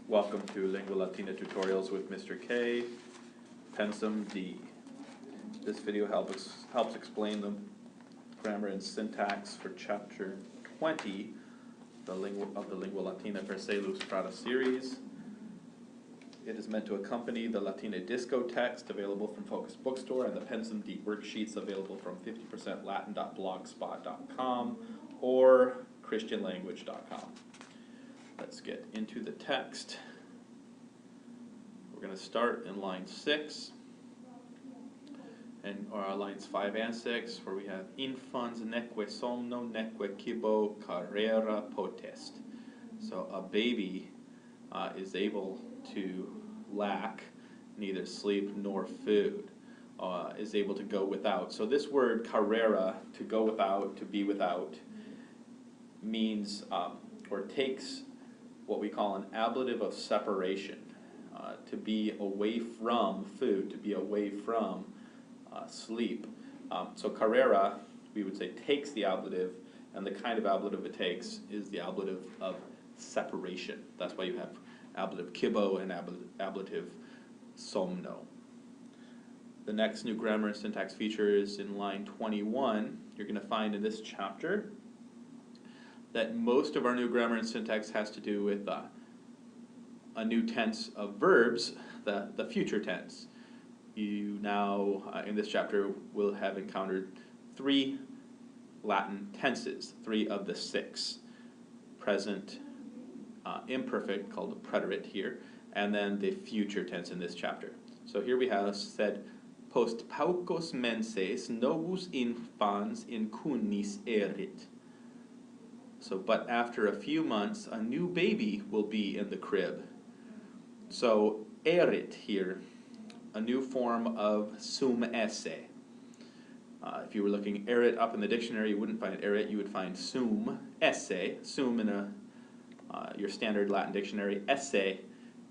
Welcome to Lingua Latīna tutorials with Mr. K, Pensum D. This video helps explain the grammar and syntax for chapter 20 of the Lingua Latīna per se Illustrāta series. It is meant to accompany the Latina Disco text available from Focus Bookstore and the Pensum D worksheets available from 50%latin.blogspot.com or christianlanguage.com. Let's get into the text. We're going to start in line 6, or lines 5 and 6, where we have infans neque somno neque cibo carrera potest. So a baby is able to lack neither sleep nor food, is able to go without. So this word carrera, to go without, to be without, means or takes what we call an ablative of separation, to be away from food, to be away from sleep. So carrera, we would say, takes the ablative, and the kind of ablative it takes is the ablative of separation. That's why you have ablative cibo and ablative somno. The next new grammar and syntax feature is in line 21. You're going to find in this chapter that most of our new grammar and syntax has to do with a new tense of verbs, the future tense. You now, in this chapter, will have encountered 3 Latin tenses, 3 of the 6. Present, imperfect, called a preterite here, and then the future tense in this chapter. So here we have said, post paucos menses novus infans in cunis erit. So, but after a few months, a new baby will be in the crib. So, erit here, a new form of sum esse. If you were looking erit up in the dictionary, you wouldn't find erit, you would find sum esse, sum in your standard Latin dictionary, esse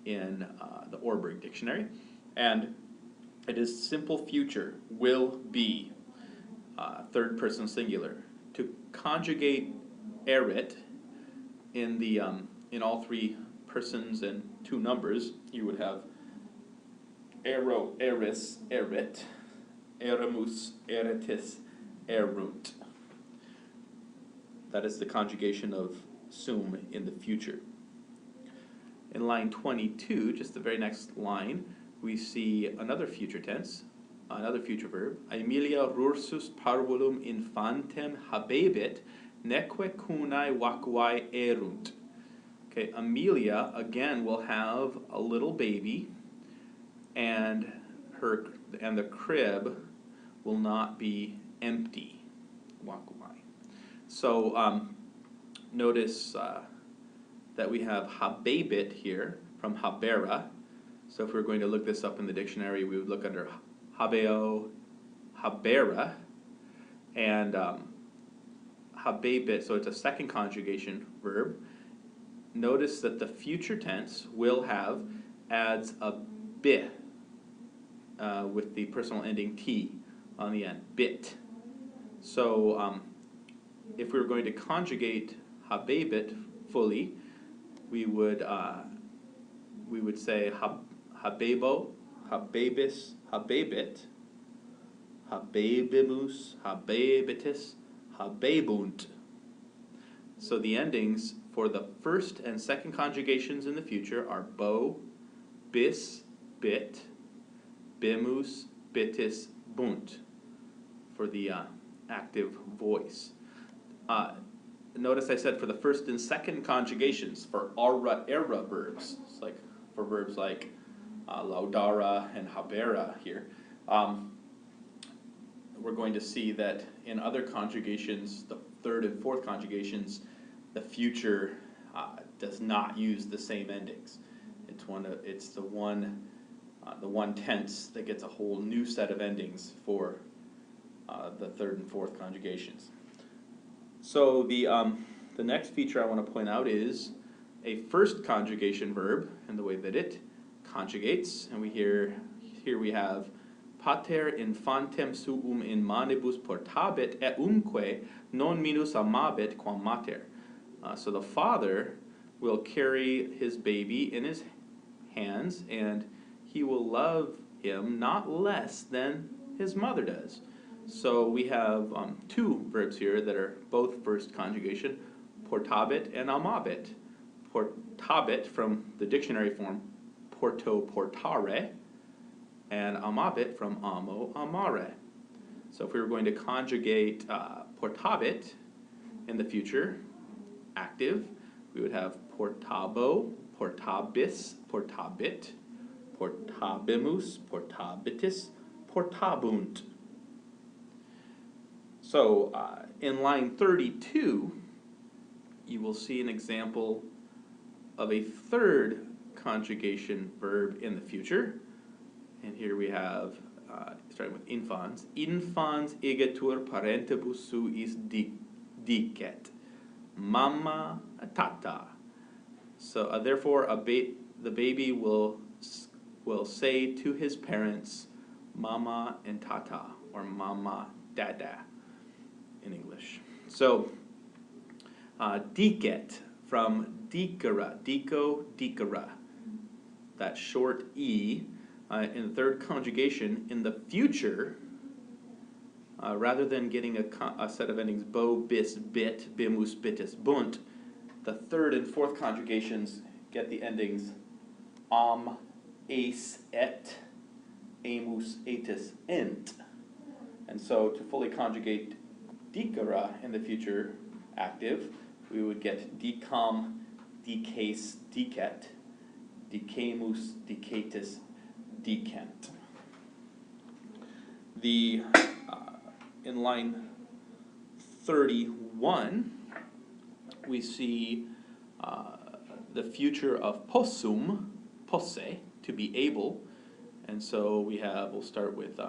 in the Orberg dictionary. And it is simple future, will be, third person singular. To conjugate erit in the in all 3 persons and 2 numbers, you would have ero, eris, erit, eremus, eritis, erunt. That is the conjugation of sum in the future. In line 22, just the very next line, we see another future tense, another future verb. Aemilia rursus parvulum infantem habebit neque cunae vacuae erunt. Okay, Amelia again will have a little baby, and the crib will not be empty. Vacuae. So notice that we have habebit here from habera. So if we were going to look this up in the dictionary, we would look under habeo, habera, and habebit, so it's a second conjugation verb. Notice that the future tense will have, adds a bit with the personal ending t on the end, bit. So if we were going to conjugate habebit fully, we would say habebo, habebis, habebit, habebimus, habebitis, habebunt. So the endings for the first and second conjugations in the future are bo, bis, bit, bimus, bitis, bunt for the active voice. Notice I said for the first and second conjugations for era verbs. It's like for verbs like laudara and habera here. We're going to see that in other conjugations, the third and fourth conjugations, the future does not use the same endings. It's the one tense that gets a whole new set of endings for the third and fourth conjugations. So the next feature I want to point out is a first conjugation verb and the way that it conjugates. And here we have pater infantem suum in manibus portabit eumque non minus amabit quam mater. So the father will carry his baby in his hands, and he will love him not less than his mother does. So we have two verbs here that are both first conjugation, portabit and amabit. Portabit from the dictionary form porto portare, and amabit from amo amare. So if we were going to conjugate portabit in the future, active, we would have portabo, portabis, portabit, portabimus, portabitis, portabunt. So in line 32, you will see an example of a third conjugation verb in the future. And here we have, starting with infans, infans igetur parentibus suis dicet, mamma tata. So therefore the baby will say to his parents, mama and tata, or mama, dada in English. So dicet from dicera, dico, dicera, that short E in the third conjugation in the future, rather than getting a set of endings bo, bis, bit, bimus, bitis, bunt, the third and fourth conjugations get the endings ace, et, amus, atis, ent. And so to fully conjugate dicera in the future active, we would get dicam, dicase, dicet, dicamus, dicatis, decant. In line 31, we see the future of possum, posse, to be able, and so we'll start with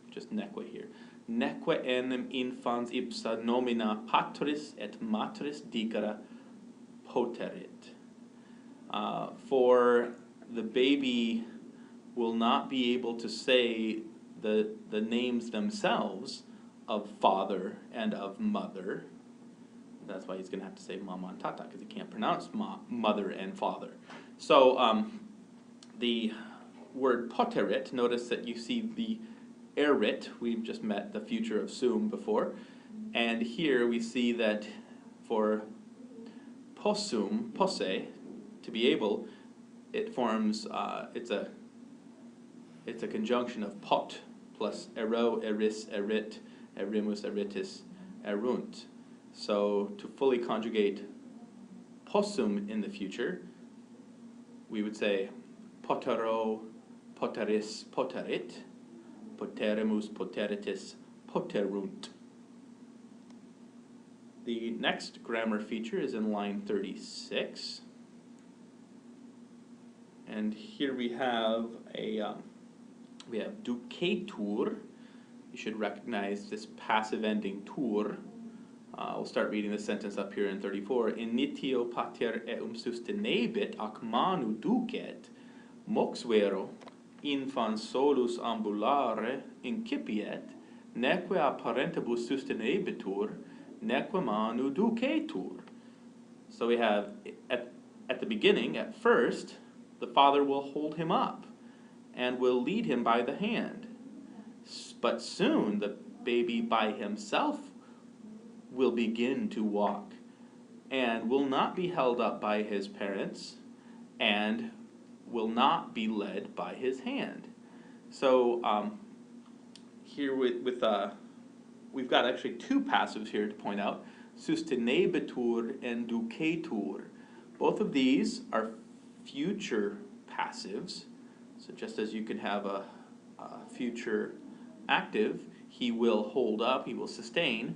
just neque here. Neque enim infans ipsa nomina patris et matris dicera poterit. For the baby will not be able to say the names themselves of father and of mother. That's why he's going to have to say mama and tata, because he can't pronounce mother and father. So the word poterit, notice that you see the erit. We've just met the future of sum before. And here we see that for possum, posse, to be able, it forms, it's a conjunction of pot plus ero, eris, erit, erimus, eritis, erunt. So to fully conjugate possum in the future, we would say potero, poteris, poterit, poterimus, poteritis, poterunt. The next grammar feature is in line 36. And here we have ducetur. You should recognize this passive ending tur. We'll start reading the sentence up here in 34. Initio pater eum sustenebit ac manu ducet, mox vero, infans solus ambulare incipiet, neque a parentibus sustenebitur, neque manu ducetur. So we have, at the beginning, at first, the father will hold him up and will lead him by the hand. But soon the baby by himself will begin to walk and will not be held up by his parents and will not be led by his hand. So here we've got actually two passives here to point out, sustenebitur and ducetur. Both of these are future passives. So just as you can have a future active, he will hold up, he will sustain,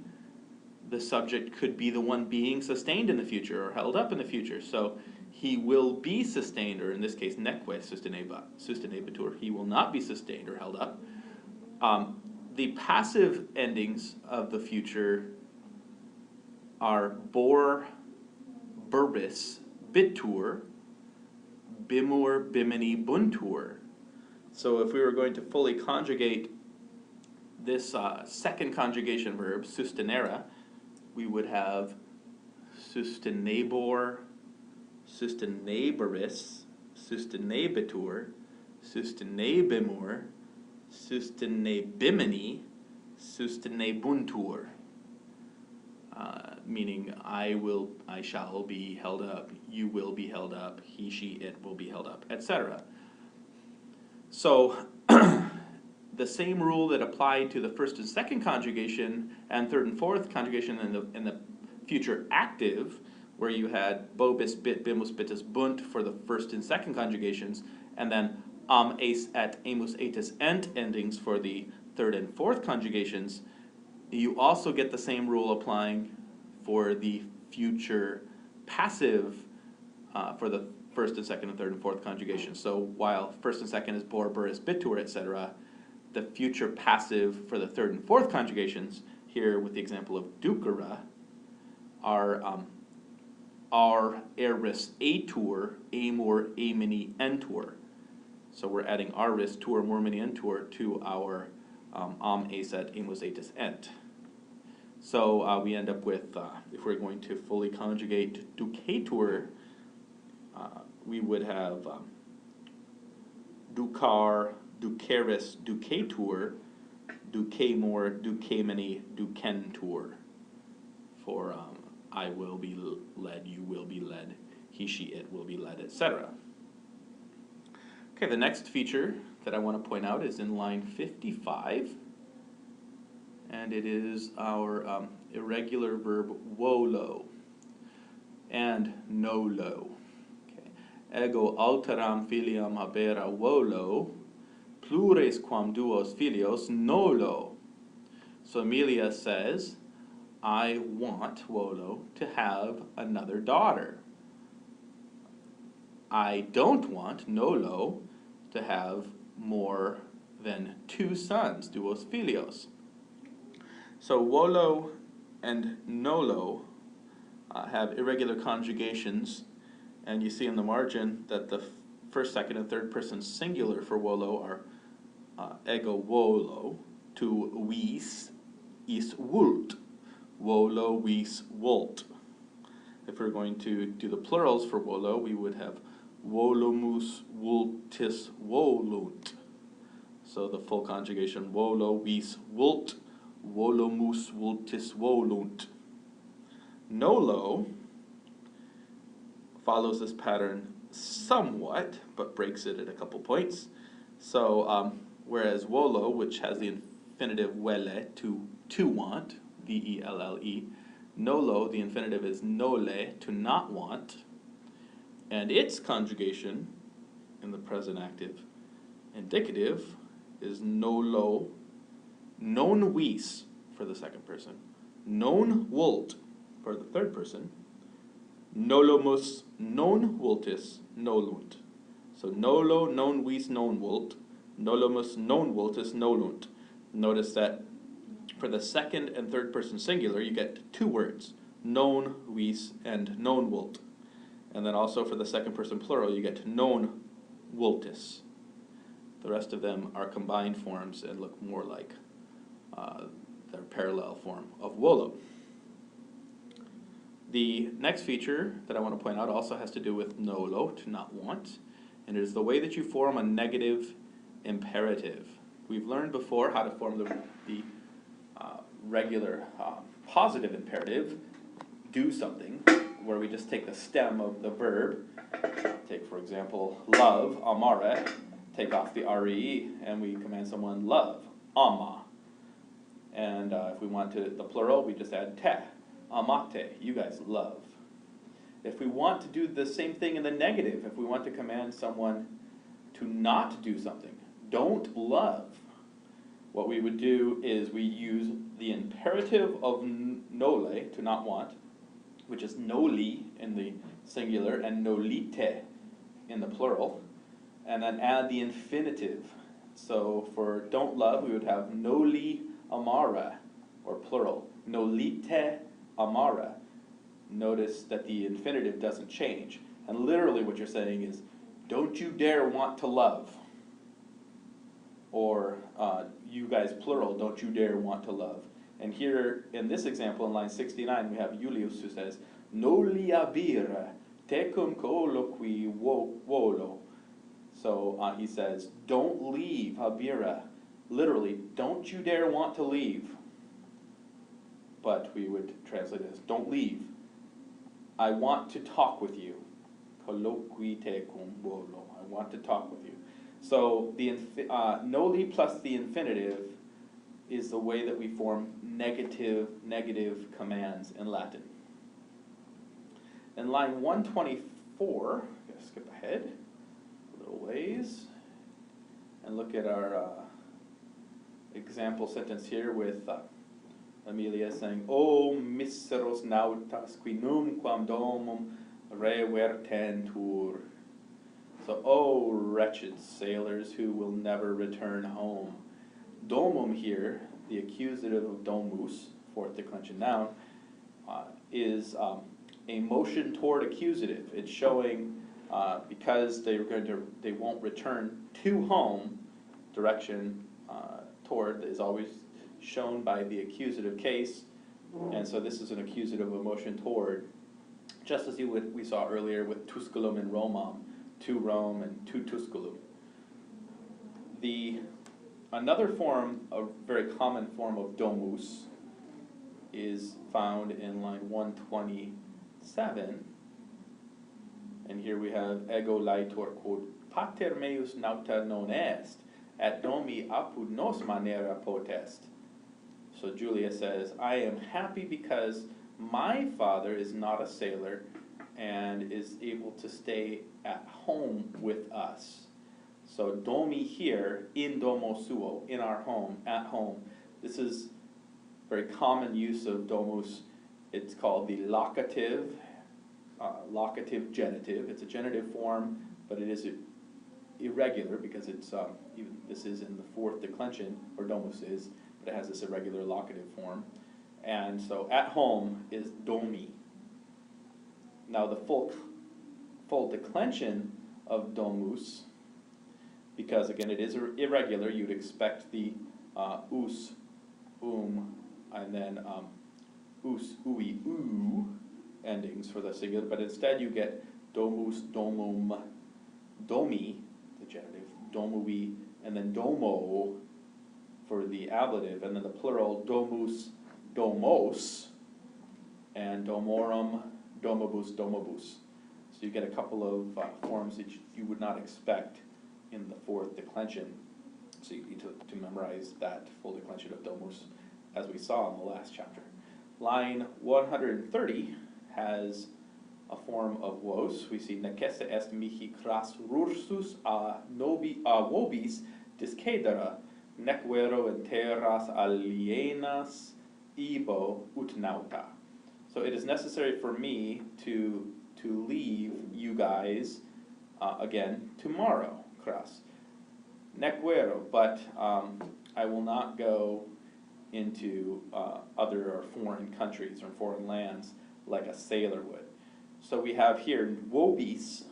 the subject could be the one being sustained in the future or held up in the future. So he will be sustained, or in this case, neque sustenebitur, he will not be sustained or held up. The passive endings of the future are bor, burbis, bitur, bimur, bimini, buntur. So if we were going to fully conjugate this second conjugation verb, sustenere, we would have sustenebor, sustainaberis, sustainabitur, sustainabimur, sustainabimini, sustainabuntur. Meaning I shall be held up, you will be held up, he, she, it will be held up, etc. So the same rule that applied to the first and second conjugation and third and fourth conjugation in the future active, where you had bobis, bit, bimus, bitus, bunt for the first and second conjugations, and then ace, et, amus, atus, ent endings for the third and fourth conjugations, you also get the same rule applying for the future passive for the first and second and third and fourth conjugations. So while first and second is bor, buris, bitur, etc., the future passive for the third and fourth conjugations, here with the example of ducera, are eris, atur, amor, amini, entur. So we're adding aris, tur, mormini, entur to our ace, et, amus, atus, ent. So we end up with, if we're going to fully conjugate ducatur, we would have ducar, ducaris, ducatur, ducamor, ducamini, ducentur. For I will be led, you will be led, he, she, it will be led, etc. Okay, the next feature that I want to point out is in line 55. And it is our irregular verb volo and nolo. Okay. Ego alteram filiam habera volo, plures quam duos filios nolo. So Amelia says, I want, volo, to have another daughter. I don't want, nolo, to have more than 2 sons, duos filios. So volo and nolo have irregular conjugations, and you see in the margin that the first, second, and third person singular for volo are ego volo, to vis, is vult, volo, vis, vult. If we're going to do the plurals for volo, we would have volumus, vultis, volunt. So the full conjugation, volo, vis, vult, volumus, vultis, volunt. Nolo follows this pattern somewhat, but breaks it at a couple points. So whereas volo, which has the infinitive velle, to want, V-E-L-L-E, nolo, the infinitive is nole, to not want, and its conjugation in the present active indicative is nolo, non vis for the second person, non vult for the third person, nolomus, non vultis, nolunt. So nolo, non vis, non vult, nolomus, non vultis, nolunt. Notice that for the second and third person singular, you get 2 words, non vis and non vult. And then also for the second person plural, you get non vultis. The rest of them are combined forms and look more like their parallel form of volo. The next feature that I want to point out also has to do with nolo, to not want, and it is the way that you form a negative imperative. We've learned before how to form the regular positive imperative, do something, where we just take the stem of the verb. Take, for example, love, amare, take off the re, and we command someone love, ama. And if we want to the plural, we just add te, amate, you guys love. If we want to do the same thing in the negative, if we want to command someone to not do something, don't love, what we would do is we use the imperative of nole, to not want, which is noli in the singular and nolite in the plural, and then add the infinitive. So for don't love, we would have noli amara, or plural, nolite amara. Notice that the infinitive doesn't change. And literally what you're saying is, don't you dare want to love. Or you guys plural, don't you dare want to love. And here in this example in line 69 we have Julius who says, noli avere tecum colloqui volo. So he says, don't leave, habira. Literally, don't you dare want to leave. But we would translate it as, don't leave. I want to talk with you. Colloqui tecum volo. I want to talk with you. So the noli plus the infinitive is the way that we form negative commands in Latin. In line 124, I'm going to skip ahead a little ways and look at our example sentence here with Amelia saying, O miseros nautas qui numquam domum revertentur. So, oh wretched sailors who will never return home. Domum here, the accusative of domus, fourth declension noun, is a motion toward accusative. It's showing because they won't return to home. Direction toward is always shown by the accusative case, and so this is an accusative of motion toward, just as we saw earlier with Tusculum and Romam, to Rome and to Tusculum. Another form, a very common form of domus, is found in line 127, and here we have ego laetor quod pater meus nauta non est, at domi apud nos manera potest. So Julia says, I am happy because my father is not a sailor and is able to stay at home with us. So domi here, in domo suo, in our home, at home. This is very common use of domus. It's called the locative genitive. It's a genitive form, but it is irregular because it's even this is in the fourth declension, or domus is, but it has this irregular locative form. And so at home is domi. Now the full declension of domus, because again it is irregular, you'd expect the us, and then us, ui, u endings for the singular, but instead you get domus, domum, domi, the genitive, domui, and then domo for the ablative, and then the plural, domus, domos, and domorum, domibus, domibus. So you get a couple of forms that you would not expect in the fourth declension. So you need to memorize that full declension of domus, as we saw in the last chapter. Line 130 has a form of vos. We see necesse est mihi cras rursus a vobis discedera, nec vero in terras alienas ibo ut nauta. So it is necessary for me to leave you guys again tomorrow, cras. Nec vero, but I will not go into other or foreign countries or foreign lands like a sailor would. So we have here vobis,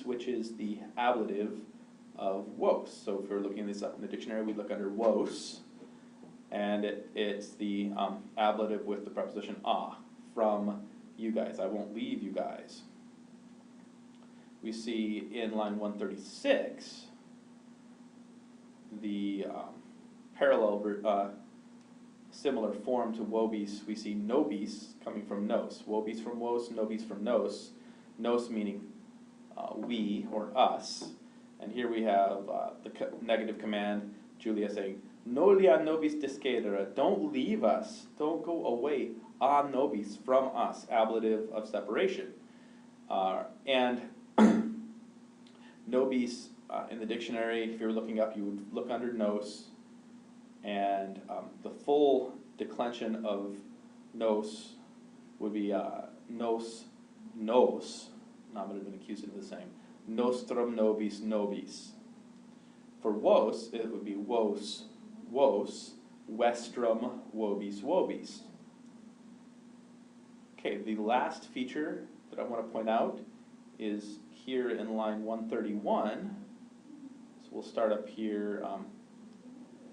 which is the ablative of vos. So if we're looking this up in the dictionary, we look under vos, and it's the ablative with the preposition a, from you guys. I won't leave you guys. We see in line 136 the parallel similar form to vobis. We see nobis coming from nos. Vobis from vos, nobis from nos. Nos meaning we or us. And here we have the negative command, Julia saying, Nolia nobis discedera, don't leave us, don't go away, a nobis, from us, ablative of separation. And nobis, in the dictionary, if you're looking up, you would look under nos, and the full declension of nos would be nos, nominative and accusative the same. Nostrum nobis nobis. For vos, it would be vos, vestrum vobis vobis. Okay, the last feature that I want to point out is here in line 131. So we'll start up here.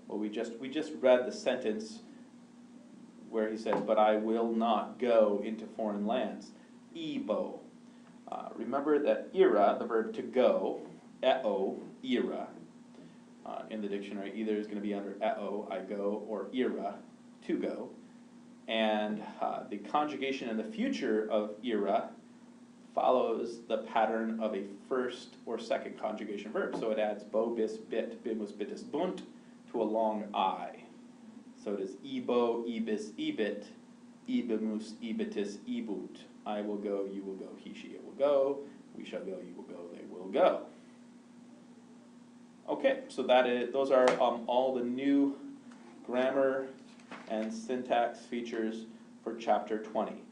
Well, we just read the sentence where he said, "But I will not go into foreign lands." Ibo. Remember that ira, the verb to go, eo, ira, in the dictionary either is going to be under eo, I go, or ira, to go. And the conjugation in the future of ira follows the pattern of a first or second conjugation verb. So it adds bo, bis, bit, bimus, bitus, bunt to a long I. So it is ebo, ibis, ibit, ibimus, ibitus, ibunt. I will go, you will go, he, she, it will go, we shall go, you will go, they will go. Okay, so those are all the new grammar and syntax features for chapter 20.